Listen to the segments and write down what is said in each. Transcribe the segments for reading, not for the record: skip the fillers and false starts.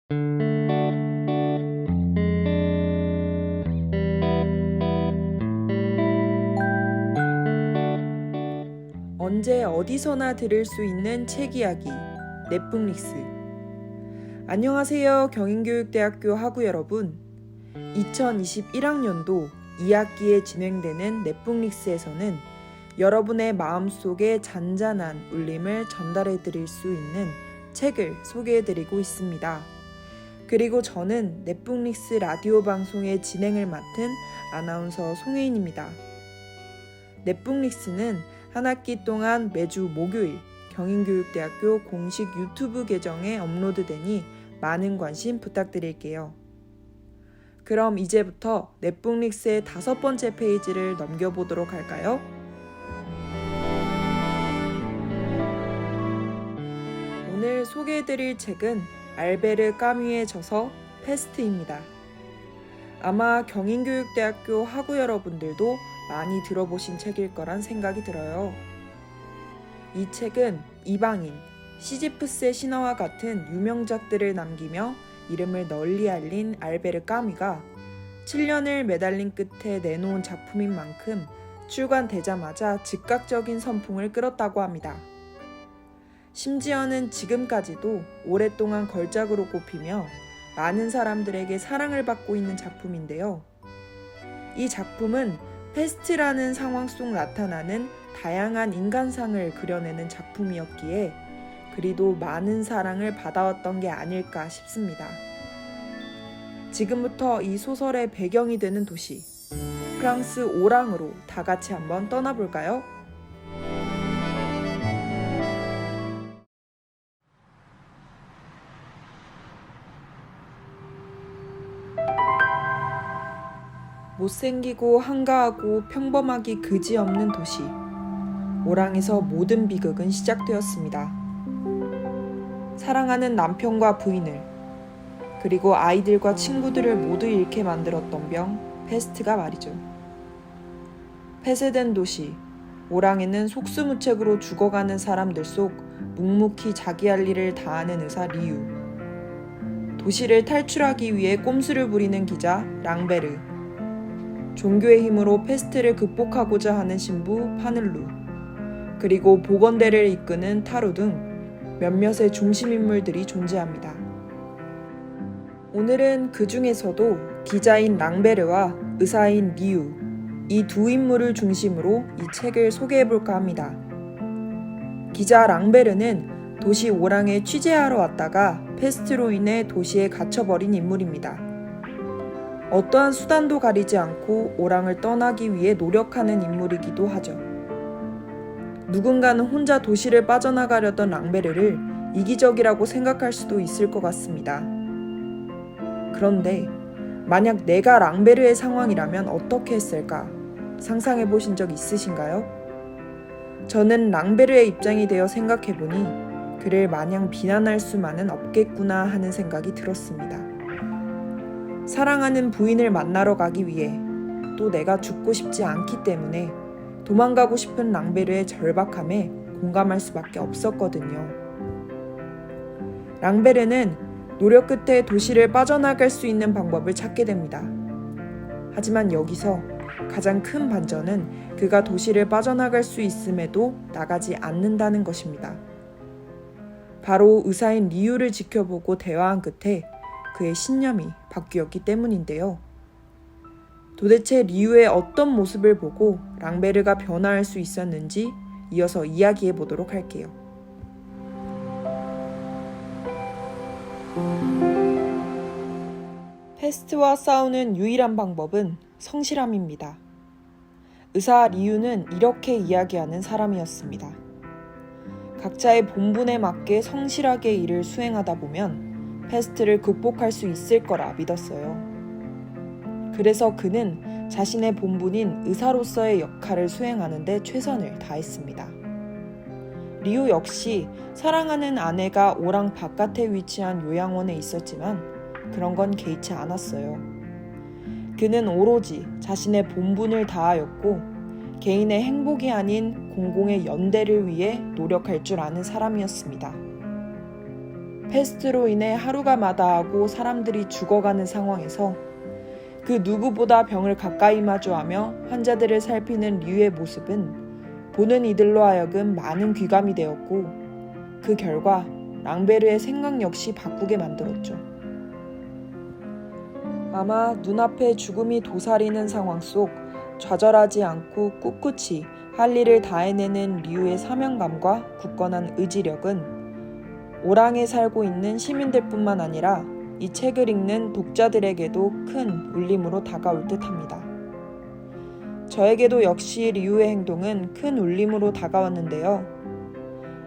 언제 어디서나 들을 수 있는 책 이야기 넷북릭스. 안녕하세요, 경인교육대학교 학우 여러분. 2021학년도 2학기에 진행되는 넷북릭스에서는 여러분의 마음속에 잔잔한 울림을 전달해 드릴 수 있는 책을 소개해 드리고 있습니다. 그리고 저는 넷북릭스 라디오 방송의 진행을 맡은 아나운서 송혜인입니다. 넷북릭스는 한 학기 동안 매주 목요일 경인교육대학교 공식 유튜브 계정에 업로드되니 많은 관심 부탁드릴게요. 그럼 이제부터 넷북릭스의 5번째 페이지를 넘겨보도록 할까요? 오늘 소개해드릴 책은 알베르 까뮈의 저서 페스트입니다. 아마 경인교육대학교 학우 여러분들도 많이 들어보신 책일 거란 생각이 들어요. 이 책은 이방인, 시지프스의 신화와 같은 유명작들을 남기며 이름을 널리 알린 알베르 까뮈가 7년을 매달린 끝에 내놓은 작품인 만큼 출간되자마자 즉각적인 선풍을 끌었다고 합니다. 심지어는 지금까지도 오랫동안 걸작으로 꼽히며 많은 사람들에게 사랑을 받고 있는 작품인데요. 이 작품은 페스트라는 상황 속 나타나는 다양한 인간상을 그려내는 작품이었기에 그리도 많은 사랑을 받아왔던 게 아닐까 싶습니다. 지금부터 이 소설의 배경이 되는 도시, 프랑스 오랑으로 다 같이 한번 떠나볼까요? 못생기고 한가하고 평범하기 그지없는 도시, 오랑에서 모든 비극은 시작되었습니다. 사랑하는 남편과 부인을, 그리고 아이들과 친구들을 모두 잃게 만들었던 병, 페스트가 말이죠. 폐쇄된 도시, 오랑에는 속수무책으로 죽어가는 사람들 속 묵묵히 자기 할 일을 다하는 의사 리유, 도시를 탈출하기 위해 꼼수를 부리는 기자 랑베르, 종교의 힘으로 페스트를 극복하고자 하는 신부 파늘루, 그리고 보건대를 이끄는 타루 등 몇몇의 중심인물들이 존재합니다. 오늘은 그 중에서도 기자인 랑베르와 의사인 리유, 이 두 인물을 중심으로 이 책을 소개해볼까 합니다. 기자 랑베르는 도시 오랑에 취재하러 왔다가 페스트로 인해 도시에 갇혀버린 인물입니다. 어떠한 수단도 가리지 않고 오랑을 떠나기 위해 노력하는 인물이기도 하죠. 누군가는 혼자 도시를 빠져나가려던 랑베르를 이기적이라고 생각할 수도 있을 것 같습니다. 그런데 만약 내가 랑베르의 상황이라면 어떻게 했을까 상상해 보신 적 있으신가요? 저는 랑베르의 입장이 되어 생각해보니 그를 마냥 비난할 수만은 없겠구나 하는 생각이 들었습니다. 사랑하는 부인을 만나러 가기 위해 또 내가 죽고 싶지 않기 때문에 도망가고 싶은 랑베르의 절박함에 공감할 수밖에 없었거든요. 랑베르는 노력 끝에 도시를 빠져나갈 수 있는 방법을 찾게 됩니다. 하지만 여기서 가장 큰 반전은 그가 도시를 빠져나갈 수 있음에도 나가지 않는다는 것입니다. 바로 의사인 리유를 지켜보고 대화한 끝에 그의 신념이 바뀌었기 때문인데요. 도대체 리유의 어떤 모습을 보고 랑베르가 변화할 수 있었는지 이어서 이야기해 보도록 할게요. 페스트와 싸우는 유일한 방법은 성실함입니다. 의사 리유는 이렇게 이야기하는 사람이었습니다. 각자의 본분에 맞게 성실하게 일을 수행하다 보면 페스트를 극복할 수 있을 거라 믿었어요. 그래서 그는 자신의 본분인 의사로서의 역할을 수행하는 데 최선을 다했습니다. 리우 역시 사랑하는 아내가 오랑 바깥에 위치한 요양원에 있었지만 그런 건 개의치 않았어요. 그는 오로지 자신의 본분을 다하였고 개인의 행복이 아닌 공공의 연대를 위해 노력할 줄 아는 사람이었습니다. 패스트로 인해 하루가 마다하고 사람들이 죽어가는 상황에서 그 누구보다 병을 가까이 마주하며 환자들을 살피는 류의 모습은 보는 이들로 하여금 많은 귀감이 되었고, 그 결과 랑베르의 생각 역시 바꾸게 만들었죠. 아마 눈앞에 죽음이 도사리는 상황 속 좌절하지 않고 꿋꿋이 할 일을 다해내는 류의 사명감과 굳건한 의지력은 오랑에 살고 있는 시민들뿐만 아니라 이 책을 읽는 독자들에게도 큰 울림으로 다가올 듯합니다. 저에게도 역시 류의 행동은 큰 울림으로 다가왔는데요.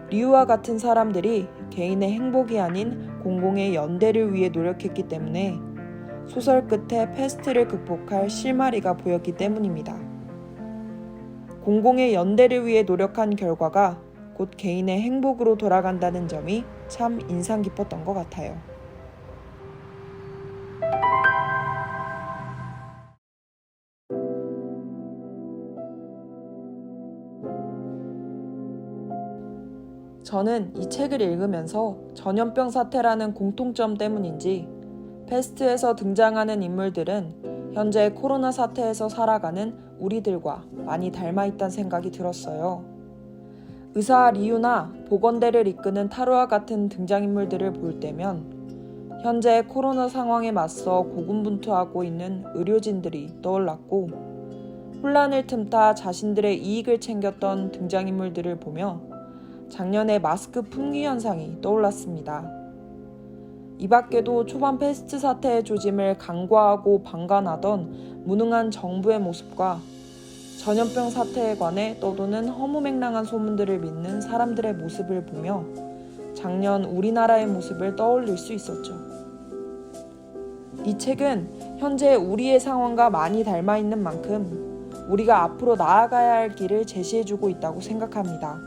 류와 같은 사람들이 개인의 행복이 아닌 공공의 연대를 위해 노력했기 때문에 소설 끝에 패스트를 극복할 실마리가 보였기 때문입니다. 공공의 연대를 위해 노력한 결과가 곧 개인의 행복으로 돌아간다는 점이 참 인상 깊었던 것 같아요. 저는 이 책을 읽으면서 전염병 사태라는 공통점 때문인지 패스트에서 등장하는 인물들은 현재 코로나 사태에서 살아가는 우리들과 많이 닮아있다는 생각이 들었어요. 의사 리유나 보건대를 이끄는 타로와 같은 등장인물들을 볼 때면 현재 코로나 상황에 맞서 고군분투하고 있는 의료진들이 떠올랐고, 혼란을 틈타 자신들의 이익을 챙겼던 등장인물들을 보며 작년의 마스크 품귀 현상이 떠올랐습니다. 이 밖에도 초반 패스트 사태의 조짐을 간과하고 방관하던 무능한 정부의 모습과 전염병 사태에 관해 떠도는 허무맹랑한 소문들을 믿는 사람들의 모습을 보며 작년 우리나라의 모습을 떠올릴 수 있었죠. 이 책은 현재 우리의 상황과 많이 닮아있는 만큼 우리가 앞으로 나아가야 할 길을 제시해주고 있다고 생각합니다.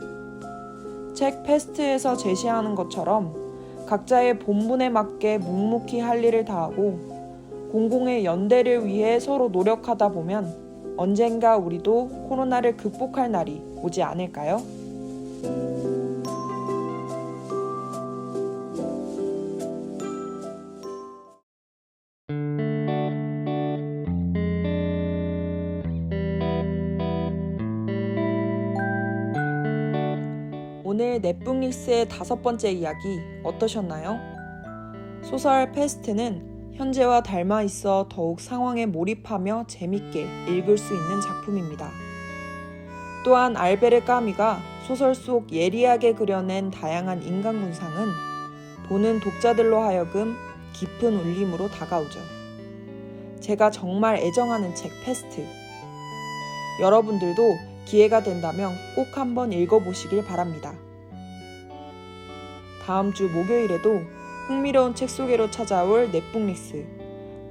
책 패스트에서 제시하는 것처럼 각자의 본분에 맞게 묵묵히 할 일을 다하고 공공의 연대를 위해 서로 노력하다 보면 언젠가 우리도 코로나를 극복할 날이 오지 않을까요? 오늘 넷북릭스의 5번째 이야기 어떠셨나요? 소설 패스트는 현재와 닮아 있어 더욱 상황에 몰입하며 재밌게 읽을 수 있는 작품입니다. 또한 알베르 까미가 소설 속 예리하게 그려낸 다양한 인간 군상은 보는 독자들로 하여금 깊은 울림으로 다가오죠. 제가 정말 애정하는 책 패스트. 여러분들도 기회가 된다면 꼭 한번 읽어보시길 바랍니다. 다음 주 목요일에도 흥미로운 책 소개로 찾아올 넷북릭스.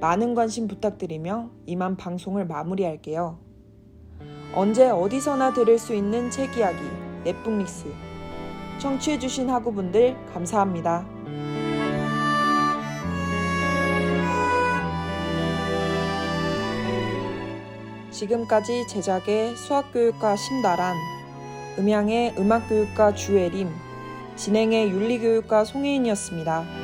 많은 관심 부탁드리며 이만 방송을 마무리할게요. 언제 어디서나 들을 수 있는 책 이야기 넷북릭스. 청취해주신 학우분들 감사합니다. 지금까지 제작의 수학교육과 심다란, 음향의 음악교육과 주혜림, 진행의 윤리교육과 송혜인이었습니다.